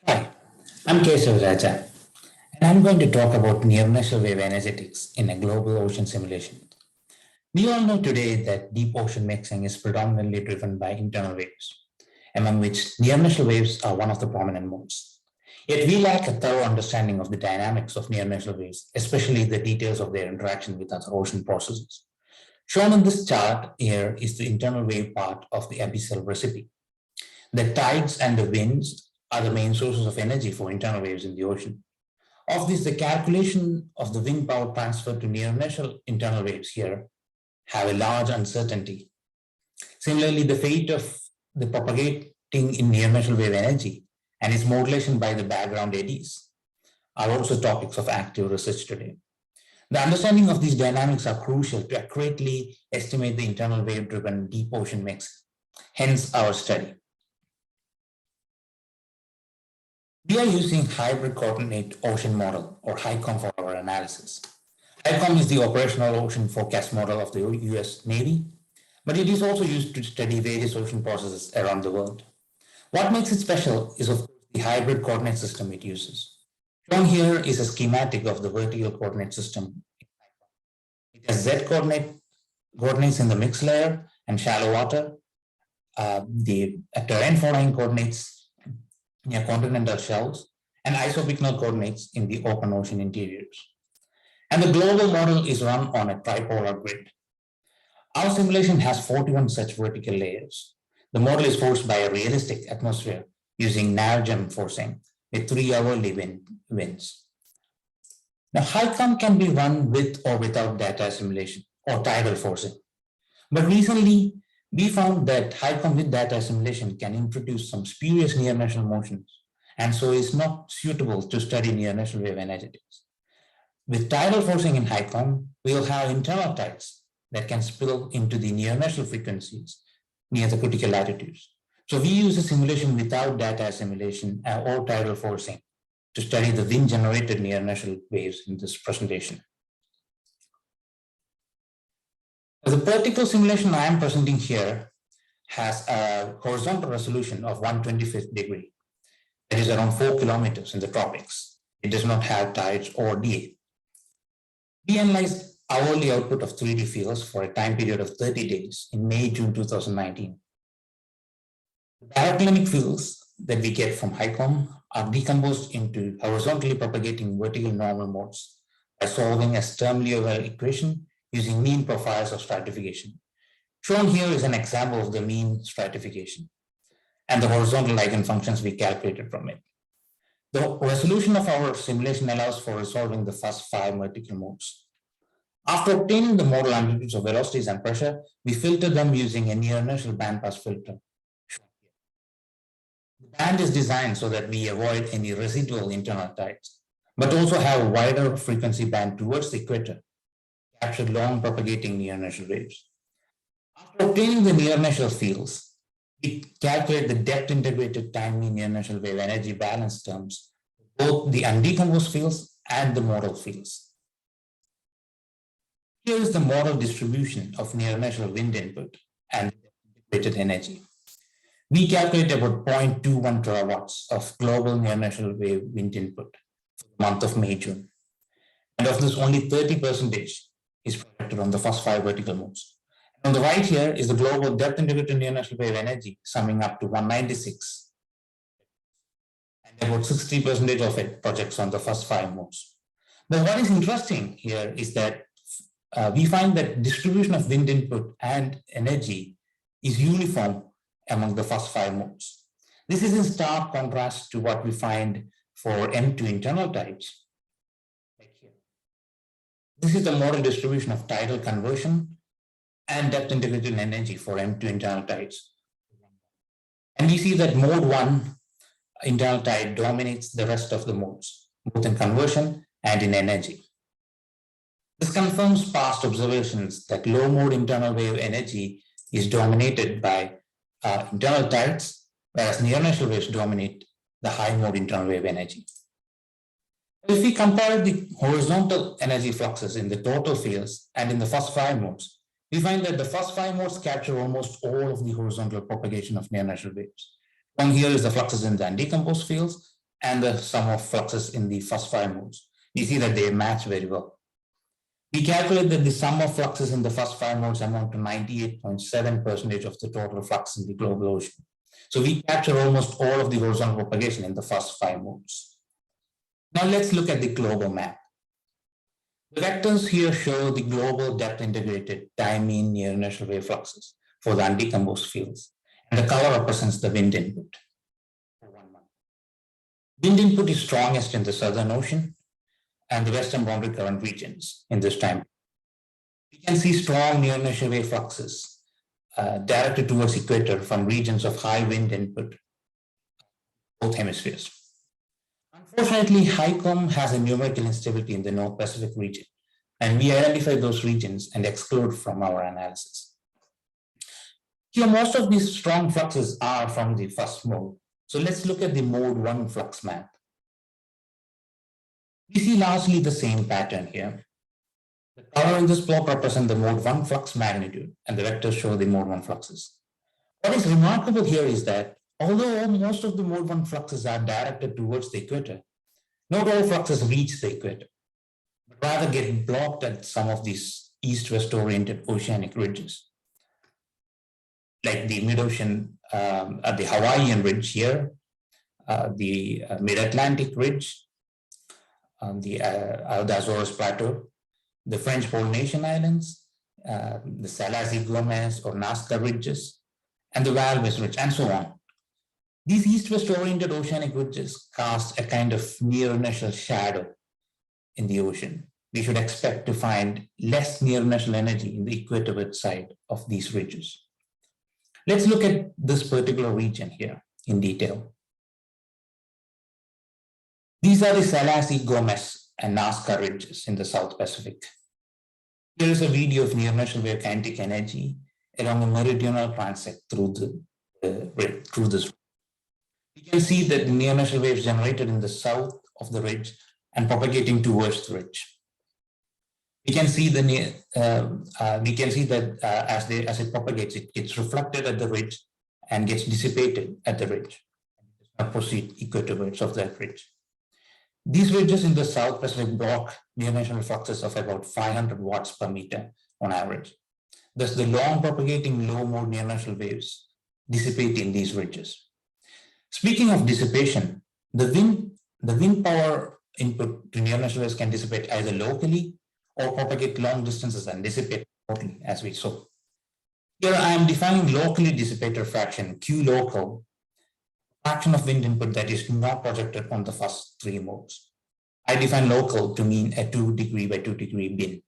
Hi, I'm Keshav, and I'm going to talk about near-inertial wave energetics in a global ocean simulation. We all know today that deep ocean mixing is predominantly driven by internal waves, among which near-inertial waves are one of the prominent modes. Yet we lack a thorough understanding of the dynamics of near-inertial waves, especially the details of their interaction with other ocean processes. Shown in this chart here is the internal wave part of the abyssal recipe. The tides and the winds are the main sources of energy for internal waves in the ocean. Of this, the calculation of the wind power transfer to near-inertial internal waves here have a large uncertainty. Similarly, the fate of the propagating in near-inertial wave energy and its modulation by the background eddies are also topics of active research today. The understanding of these dynamics are crucial to accurately estimate the internal wave-driven deep ocean mix, hence our study. We are using hybrid coordinate ocean model or HYCOM for our analysis. HYCOM is the operational ocean forecast model of the US Navy, but it is also used to study various ocean processes around the world. What makes it special is, of course, the hybrid coordinate system it uses. Shown here is a schematic of the vertical coordinate system. It has Z coordinates in the mixed layer and shallow water, the terrain following coordinates near continental shelves, and isobicnal coordinates in the open ocean interiors. And the global model is run on a tripolar grid. Our simulation has 41 such vertical layers. The model is forced by a realistic atmosphere using NIWs forcing with 3 hourly winds. Now, HYCOM can be run with or without data assimilation or tidal forcing. But recently, we found that HYCOM with data assimilation can introduce some spurious near-inertial motions, and so is not suitable to study near-inertial wave energetics. With tidal forcing in HYCOM, we will have internal tides that can spill into the near-inertial frequencies near the critical latitudes. So we use a simulation without data assimilation or tidal forcing to study the wind-generated near-inertial waves in this presentation. The vertical simulation I am presenting here has a horizontal resolution of 1/25th degree. That is around 4 kilometers in the tropics. It does not have tides or DA. We analyzed hourly output of 3D fields for a time period of 30 days in May-June 2019. The paraclinic fields that we get from HYCOM are decomposed into horizontally propagating vertical normal modes by solving a Sturm-Liouville equation using mean profiles of stratification. Shown here is an example of the mean stratification and the horizontal eigenfunctions we calculated from it. The resolution of our simulation allows for resolving the first 5 vertical modes. After obtaining the modal amplitudes of velocities and pressure, we filter them using a near-inertial bandpass filter. The band is designed so that we avoid any residual internal tides, but also have a wider frequency band towards the equator, capture long propagating near-inertial waves. After obtaining the near-inertial fields, we calculate the depth integrated time mean near-inertial wave energy balance terms, both the undecomposed fields and the modal fields. Here is the modal distribution of near-inertial wind input and integrated energy. We calculate about 0.21 terawatts of global near-inertial wave wind input for the month of May-June. And of this, only 30% is projected on the first 5 vertical modes. And on the right here is the global depth integrated near-inertial wave energy summing up to 196. And about 60% of it projects on the first 5 modes. But what is interesting here is that we find that distribution of wind input and energy is uniform among the first 5 modes. This is in stark contrast to what we find for M2 internal tides. This is the modal distribution of tidal conversion and depth integrated energy for M2 internal tides. And we see that mode 1 internal tide dominates the rest of the modes, both in conversion and in energy. This confirms past observations that low mode internal wave energy is dominated by internal tides, whereas near-inertial waves dominate the high mode internal wave energy. If we compare the horizontal energy fluxes in the total fields and in the first 5 modes, we find that the first 5 modes capture almost all of the horizontal propagation of near-inertial waves, One here is the fluxes in the undecomposed fields and the sum of fluxes in the first 5 modes. You see that they match very well. We calculate that the sum of fluxes in the first 5 modes amount to 98.7% of the total flux in the global ocean. So we capture almost all of the horizontal propagation in the first 5 modes. Now let's look at the global map. The vectors here show the global depth integrated time mean near inertial wave fluxes for the undecomposed fields, and the color represents the wind input for 1 month. Wind input is strongest in the Southern Ocean and the western boundary current regions in this time. We can see strong near inertial wave fluxes directed towards equator from regions of high wind input, both hemispheres. Unfortunately, HYCOM has a numerical instability in the North Pacific region, and we identify those regions and exclude from our analysis. Here, most of these strong fluxes are from the first mode. So let's look at the mode 1 flux map. We see largely the same pattern here. The color in this plot represents the mode 1 flux magnitude, and the vectors show the mode 1 fluxes. What is remarkable here is that although most of the mode 1 fluxes are directed towards the equator, not all fluxes reach the equator, but rather get blocked at some of these east-west oriented oceanic ridges, like the mid-ocean, the Hawaiian ridge here, the mid-Atlantic ridge, the Azores Plateau, the French Polynesian Islands, the Salazar-Gomez or Nazca ridges, and the Valdes Ridge, and so on. These east-west oriented oceanic ridges cast a kind of near-inertial shadow in the ocean. We should expect to find less near-inertial energy in the equatorward side of these ridges. Let's look at this particular region here in detail. These are the Salazar-Gomez and Nazca ridges in the South Pacific. Here is a video of near-inertial wave kinetic energy along a meridional transect through this. You can see that the near-inertial waves generated in the south of the ridge and propagating towards the ridge. We can see that as it propagates, it gets reflected at the ridge and gets dissipated at the ridge. It does not proceed equatorwards of that ridge. These ridges in the South Pacific block near-inertial fluxes of about 500 watts per meter on average. Thus, the long propagating low mode near-inertial waves dissipate in these ridges. Speaking of dissipation, the wind power input to near-inertial waves can dissipate either locally or propagate long distances and dissipate totally, as we saw. Here I am defining locally dissipated fraction, Q local, fraction of wind input that is not projected on the first 3 modes. I define local to mean a 2 degree by 2 degree bin.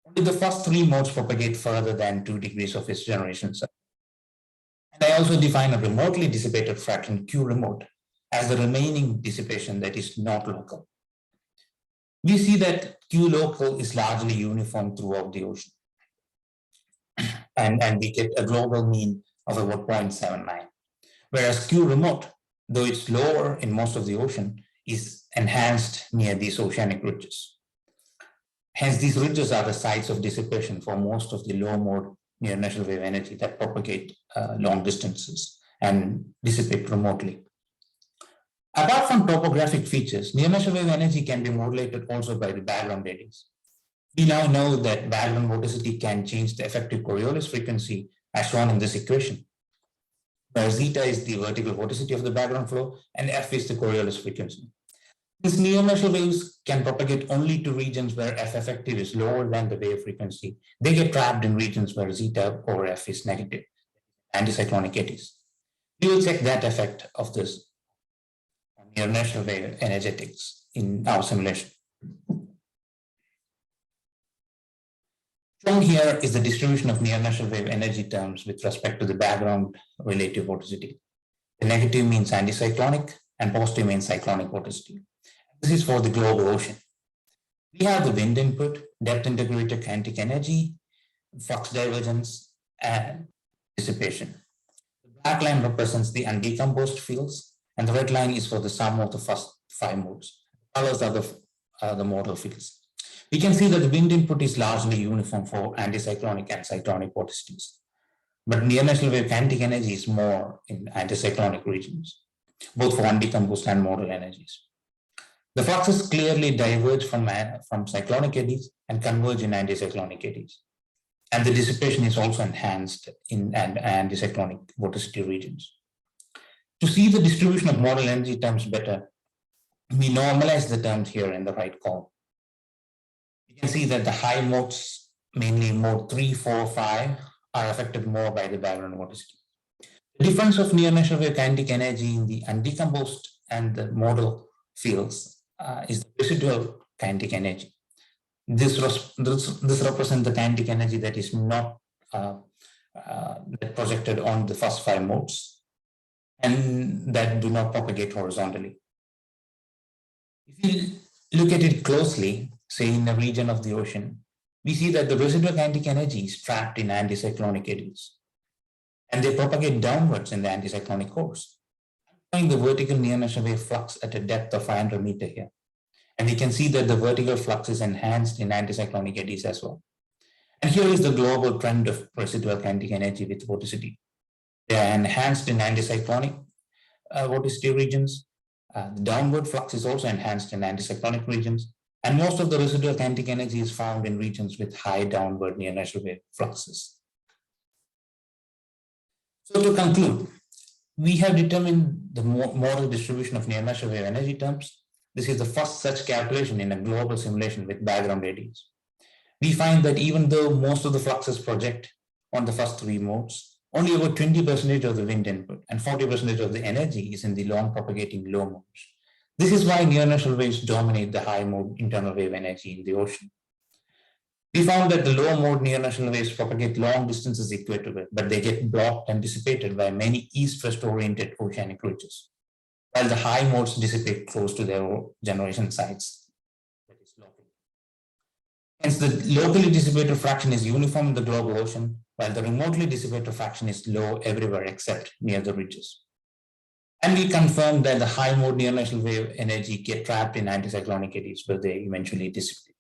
Only the first 3 modes propagate further than 2 degrees of its generation. And I also define a remotely dissipated fraction, Q remote, as the remaining dissipation that is not local. We see that Q local is largely uniform throughout the ocean. And we get a global mean of about 0.79. Whereas Q remote, though it's lower in most of the ocean, is enhanced near these oceanic ridges. Hence, these ridges are the sites of dissipation for most of the low mode near-inertial wave energy that propagate long distances and dissipate remotely. Apart from topographic features, near-inertial wave energy can be modulated also by the background eddies. We now know that background vorticity can change the effective Coriolis frequency as shown in this equation, where zeta is the vertical vorticity of the background flow and f is the Coriolis frequency. Since near-inertial waves can propagate only to regions where f effective is lower than the wave frequency, they get trapped in regions where zeta over f is negative, anticyclonic eddies. We will check that effect of this on near-inertial wave energetics in our simulation. Shown here is the distribution of near-inertial wave energy terms with respect to the background relative vorticity. The negative means anticyclonic and positive means cyclonic vorticity. This is for the global ocean. We have the wind input, depth integrated kinetic energy, flux divergence, and dissipation. The black line represents the undecomposed fields, and the red line is for the sum of the first 5 modes. The colors are the modal fields. We can see that the wind input is largely uniform for anticyclonic and cyclonic vorticities. But near-inertial wave kinetic energy is more in anticyclonic regions, both for undecomposed and modal energies. The fluxes clearly diverge from cyclonic eddies and converge in anticyclonic eddies. And the dissipation is also enhanced in anticyclonic vorticity regions. To see the distribution of modal energy terms better, we normalize the terms here in the right column. You can see that the high modes, mainly mode 3, 4, 5, are affected more by the background vorticity. The difference of near-inertial wave kinetic energy in the undecomposed and the modal fields is the residual kinetic energy. This represents the kinetic energy that is not projected on the first 5 modes and that do not propagate horizontally. If you look at it closely, say in a region of the ocean, we see that the residual kinetic energy is trapped in anticyclonic eddies, and they propagate downwards in the anticyclonic course. I'm showing the vertical near-inertial wave flux at a depth of 500 meters here. And we can see that the vertical flux is enhanced in anticyclonic eddies as well. And here is the global trend of residual kinetic energy with vorticity. They are enhanced in anticyclonic vorticity regions. The downward flux is also enhanced in anticyclonic regions. And most of the residual kinetic energy is found in regions with high downward near-inertial wave fluxes. So to conclude, we have determined the modal distribution of near-inertial wave energy terms. This is the first such calculation in a global simulation with background eddies. We find that even though most of the fluxes project on the first 3 modes, only about 20% of the wind input and 40% of the energy is in the long propagating low modes. This is why near-inertial waves dominate the high mode internal wave energy in the ocean. We found that the low mode near-inertial waves propagate long distances equator, but they get blocked and dissipated by many east-west oriented oceanic ridges, while the high modes dissipate close to their generation sites, that is locally. Hence, the locally dissipated fraction is uniform in the global ocean, while the remotely dissipated fraction is low everywhere except near the ridges. And we confirmed that the high mode near-inertial wave energy get trapped in anticyclonic eddies where they eventually dissipate.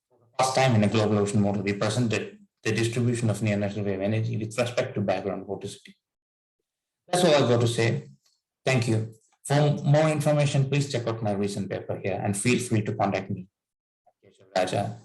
For the first time in a global ocean model, we presented the distribution of near-inertial wave energy with respect to background vorticity. That's all I've got to say. Thank you. For more information, please check out my recent paper here and feel free to contact me, Keshav Raja,